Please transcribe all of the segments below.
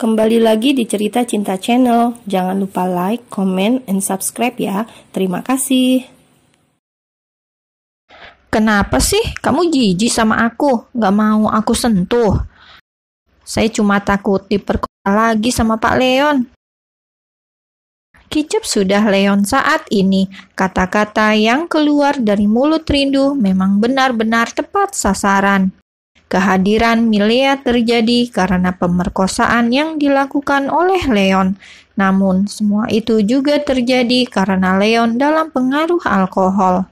Kembali lagi di Cerita Cinta Channel. Jangan lupa like, comment, and subscribe ya. Terima kasih. Kenapa sih kamu jijik sama aku? Gak mau aku sentuh? Saya cuma takut diperkosa lagi sama Pak Leon. Kicap sudah Leon saat ini. Kata-kata yang keluar dari mulut Rindu memang benar-benar tepat sasaran. Kehadiran Milea terjadi karena pemerkosaan yang dilakukan oleh Leon. Namun, semua itu juga terjadi karena Leon dalam pengaruh alkohol.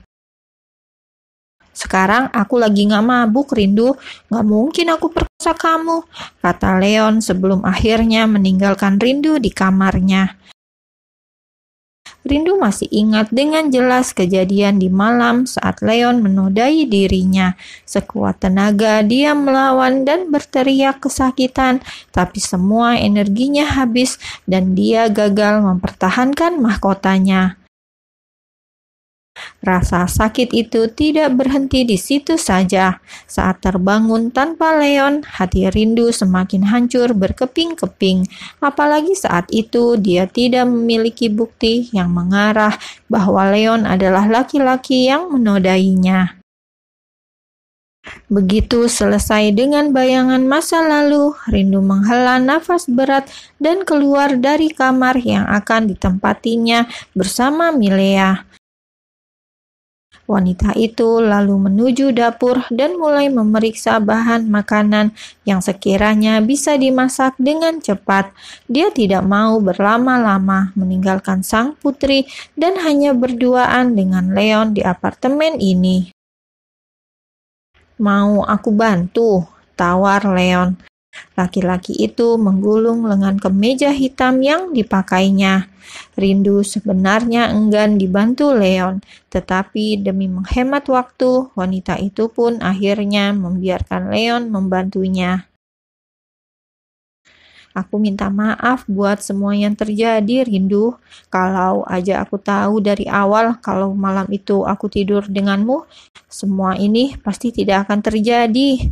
Sekarang aku lagi gak mabuk, Rindu. Gak mungkin aku perkosa kamu, kata Leon sebelum akhirnya meninggalkan Rindu di kamarnya. Rindu masih ingat dengan jelas kejadian di malam saat Leon menodai dirinya. Sekuat tenaga dia melawan dan berteriak kesakitan, tapi semua energinya habis dan dia gagal mempertahankan mahkotanya. Rasa sakit itu tidak berhenti di situ saja. Saat terbangun tanpa Leon, hati Rindu semakin hancur berkeping-keping. Apalagi saat itu dia tidak memiliki bukti yang mengarah bahwa Leon adalah laki-laki yang menodainya. Begitu selesai dengan bayangan masa lalu, Rindu menghela nafas berat dan keluar dari kamar yang akan ditempatinya bersama Milea. Wanita itu lalu menuju dapur dan mulai memeriksa bahan makanan yang sekiranya bisa dimasak dengan cepat. Dia tidak mau berlama-lama meninggalkan sang putri dan hanya berduaan dengan Leon di apartemen ini. "Mau aku bantu?" tawar Leon. Laki-laki itu menggulung lengan kemeja hitam yang dipakainya. Rindu sebenarnya enggan dibantu Leon, tetapi demi menghemat waktu, wanita itu pun akhirnya membiarkan Leon membantunya. "Aku minta maaf buat semua yang terjadi, Rindu. Kalau aja aku tahu dari awal kalau malam itu aku tidur denganmu, semua ini pasti tidak akan terjadi."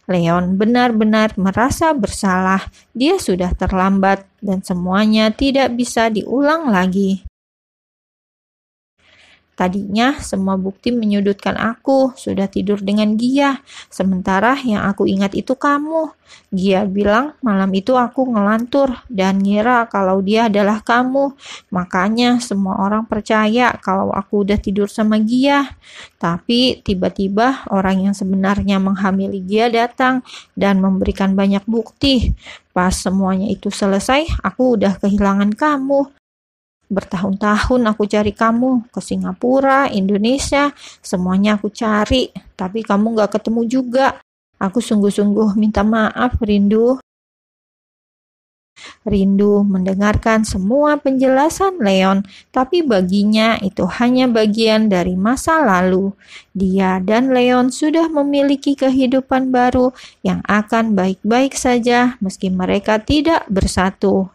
Leon benar-benar merasa bersalah. Dia sudah terlambat dan semuanya tidak bisa diulang lagi. "Tadinya semua bukti menyudutkan aku, sudah tidur dengan Gia, sementara yang aku ingat itu kamu. Gia bilang malam itu aku ngelantur dan ngira kalau dia adalah kamu. Makanya semua orang percaya kalau aku udah tidur sama Gia. Tapi tiba-tiba orang yang sebenarnya menghamili Gia datang dan memberikan banyak bukti. Pas semuanya itu selesai, aku udah kehilangan kamu. Bertahun-tahun aku cari kamu ke Singapura, Indonesia, semuanya aku cari, tapi kamu gak ketemu juga. Aku sungguh-sungguh minta maaf, Rindu." Rindu mendengarkan semua penjelasan Leon, tapi baginya itu hanya bagian dari masa lalu. Dia dan Leon sudah memiliki kehidupan baru yang akan baik-baik saja meski mereka tidak bersatu.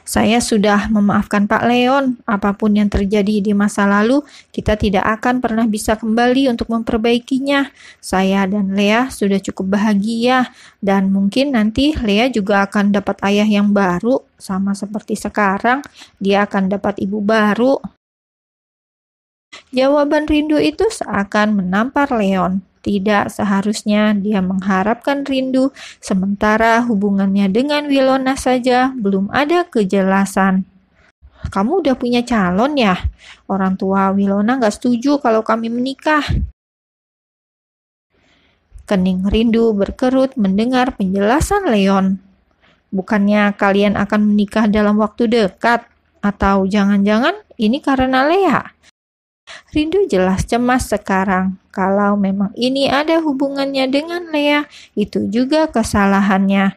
"Saya sudah memaafkan Pak Leon. Apapun yang terjadi di masa lalu, kita tidak akan pernah bisa kembali untuk memperbaikinya. Saya dan Lea sudah cukup bahagia, dan mungkin nanti Lea juga akan dapat ayah yang baru, sama seperti sekarang, dia akan dapat ibu baru." Jawaban Rindu itu seakan menampar Leon. Tidak seharusnya dia mengharapkan Rindu, sementara hubungannya dengan Wilona saja belum ada kejelasan. "Kamu udah punya calon ya? Orang tua Wilona gak setuju kalau kami menikah." Kening Rindu berkerut mendengar penjelasan Leon. "Bukannya kalian akan menikah dalam waktu dekat? Atau jangan-jangan ini karena Lea?" Rindu jelas cemas sekarang. Kalau memang ini ada hubungannya dengan Lea, itu juga kesalahannya.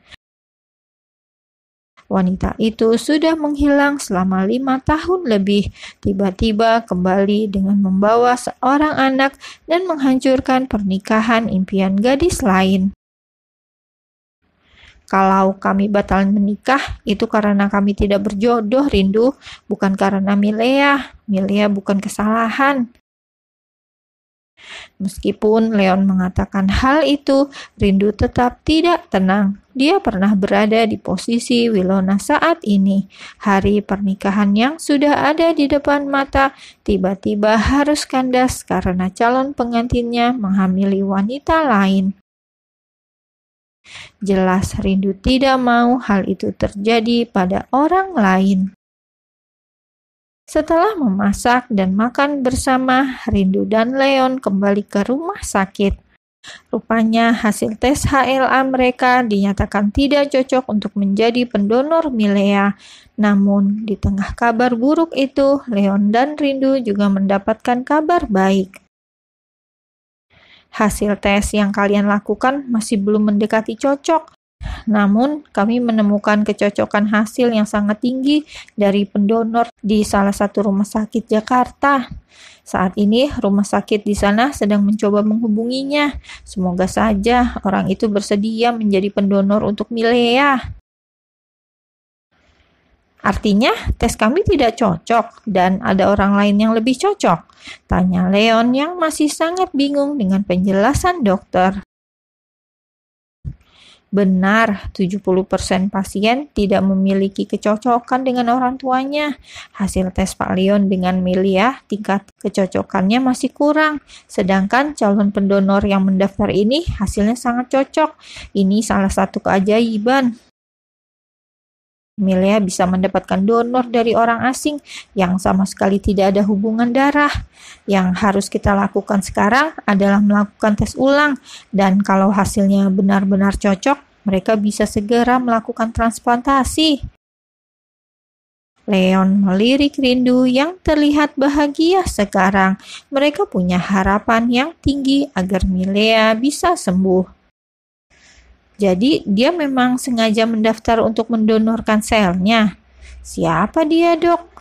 Wanita itu sudah menghilang selama 5 tahun lebih, tiba-tiba kembali dengan membawa seorang anak dan menghancurkan pernikahan impian gadis lain. "Kalau kami batal menikah, itu karena kami tidak berjodoh, Rindu, bukan karena Milea. Milea bukan kesalahan." Meskipun Leon mengatakan hal itu, Rindu tetap tidak tenang. Dia pernah berada di posisi Winona saat ini. Hari pernikahan yang sudah ada di depan mata tiba-tiba harus kandas karena calon pengantinnya menghamili wanita lain. Jelas Rindu tidak mau hal itu terjadi pada orang lain. Setelah memasak dan makan bersama, Rindu dan Leon kembali ke rumah sakit. Rupanya hasil tes HLA mereka dinyatakan tidak cocok untuk menjadi pendonor milea. Namun, di tengah kabar buruk itu, Leon dan Rindu juga mendapatkan kabar baik. Hasil tes yang kalian lakukan masih belum mendekati cocok. Namun, kami menemukan kecocokan hasil yang sangat tinggi dari pendonor di salah satu rumah sakit Jakarta. Saat ini, rumah sakit di sana sedang mencoba menghubunginya. Semoga saja orang itu bersedia menjadi pendonor untuk milea. Artinya, tes kami tidak cocok dan ada orang lain yang lebih cocok? Tanya Leon yang masih sangat bingung dengan penjelasan dokter. Benar, 70% pasien tidak memiliki kecocokan dengan orang tuanya. Hasil tes Pak Leon dengan Melia, tingkat kecocokannya masih kurang. Sedangkan calon pendonor yang mendaftar ini hasilnya sangat cocok. Ini salah satu keajaiban. Melia bisa mendapatkan donor dari orang asing yang sama sekali tidak ada hubungan darah. Yang harus kita lakukan sekarang adalah melakukan tes ulang, dan kalau hasilnya benar-benar cocok, mereka bisa segera melakukan transplantasi. Leon melirik Rindu yang terlihat bahagia sekarang. Mereka punya harapan yang tinggi agar Milea bisa sembuh. Jadi dia memang sengaja mendaftar untuk mendonorkan selnya. Siapa dia, Dok?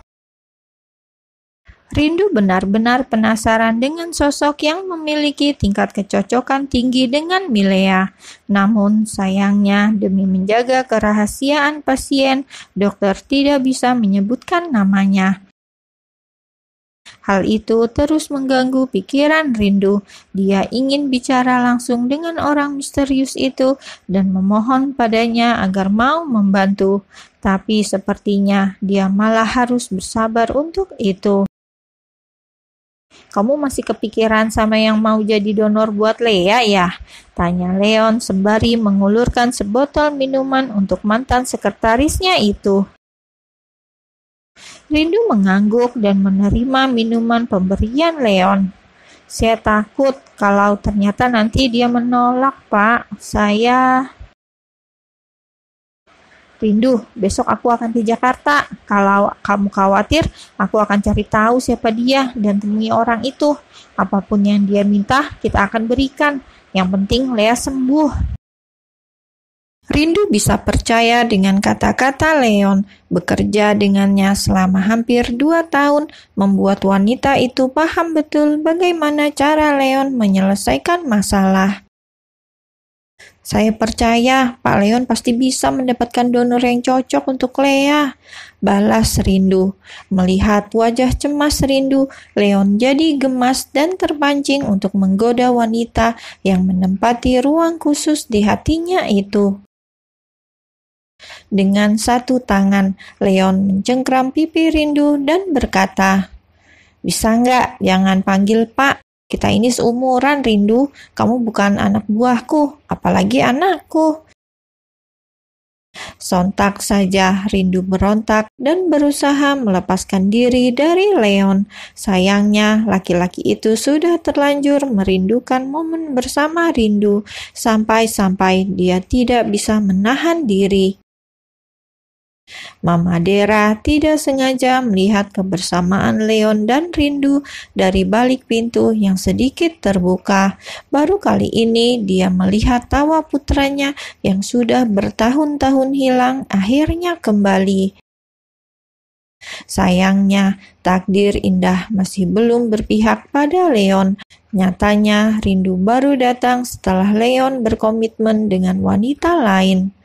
Rindu benar-benar penasaran dengan sosok yang memiliki tingkat kecocokan tinggi dengan Milea. Namun sayangnya demi menjaga kerahasiaan pasien, dokter tidak bisa menyebutkan namanya. Hal itu terus mengganggu pikiran Rindu. Dia ingin bicara langsung dengan orang misterius itu dan memohon padanya agar mau membantu. Tapi sepertinya dia malah harus bersabar untuk itu. Kamu masih kepikiran sama yang mau jadi donor buat Lea ya? Tanya Leon sembari mengulurkan sebotol minuman untuk mantan sekretarisnya itu. Rindu mengangguk dan menerima minuman pemberian Leon. Saya takut kalau ternyata nanti dia menolak, Pak. Rindu, besok aku akan ke Jakarta. Kalau kamu khawatir, aku akan cari tahu siapa dia dan temui orang itu. Apapun yang dia minta, kita akan berikan. Yang penting Lea sembuh. Rindu bisa percaya dengan kata-kata Leon. Bekerja dengannya selama hampir 2 tahun, membuat wanita itu paham betul bagaimana cara Leon menyelesaikan masalah. Saya percaya Pak Leon pasti bisa mendapatkan donor yang cocok untuk Lea, balas Rindu. Melihat wajah cemas Rindu, Leon jadi gemas dan terpancing untuk menggoda wanita yang menempati ruang khusus di hatinya itu. Dengan satu tangan, Leon mencengkram pipi Rindu dan berkata, "Bisa nggak jangan panggil Pak? Kita ini seumuran, Rindu. Kamu bukan anak buahku, apalagi anakku." Sontak saja Rindu berontak dan berusaha melepaskan diri dari Leon. Sayangnya laki-laki itu sudah terlanjur merindukan momen bersama Rindu sampai-sampai dia tidak bisa menahan diri. Mama Dera tidak sengaja melihat kebersamaan Leon dan Rindu dari balik pintu yang sedikit terbuka. Baru kali ini dia melihat tawa putranya yang sudah bertahun-tahun hilang akhirnya kembali. Sayangnya, takdir indah masih belum berpihak pada Leon. Nyatanya, Rindu baru datang setelah Leon berkomitmen dengan wanita lain.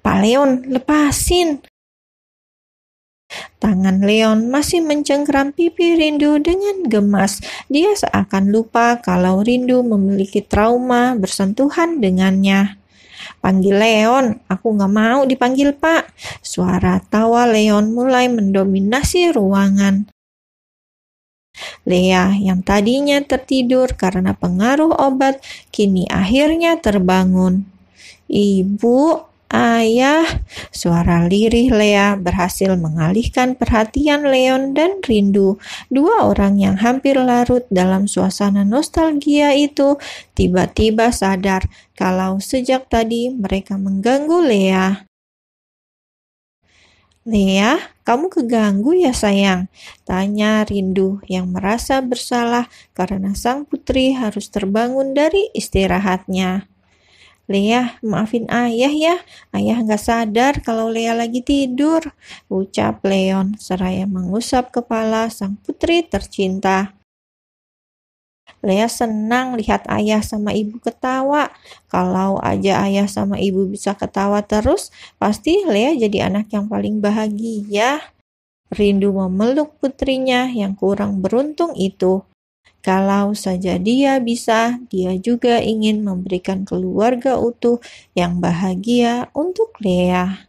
"Pak Leon, lepasin!" Tangan Leon masih mencengkram pipi Rindu dengan gemas. Dia seakan lupa kalau Rindu memiliki trauma bersentuhan dengannya. "Panggil Leon, aku gak mau dipanggil Pak." Suara tawa Leon mulai mendominasi ruangan. Lea yang tadinya tertidur karena pengaruh obat, kini akhirnya terbangun. "Ibu, Ayah," suara lirih Lea berhasil mengalihkan perhatian Leon dan Rindu. Dua orang yang hampir larut dalam suasana nostalgia itu tiba-tiba sadar kalau sejak tadi mereka mengganggu Lea. "Lea, kamu keganggu ya sayang?" tanya Rindu yang merasa bersalah karena sang putri harus terbangun dari istirahatnya. "Lea, maafin ayah ya, ayah nggak sadar kalau Lea lagi tidur," ucap Leon seraya mengusap kepala sang putri tercinta. Lea senang lihat ayah sama ibu ketawa. Kalau aja ayah sama ibu bisa ketawa terus, pasti Lea jadi anak yang paling bahagia. Rindu memeluk putrinya yang kurang beruntung itu. Kalau saja dia bisa, dia juga ingin memberikan keluarga utuh yang bahagia untuk Lea.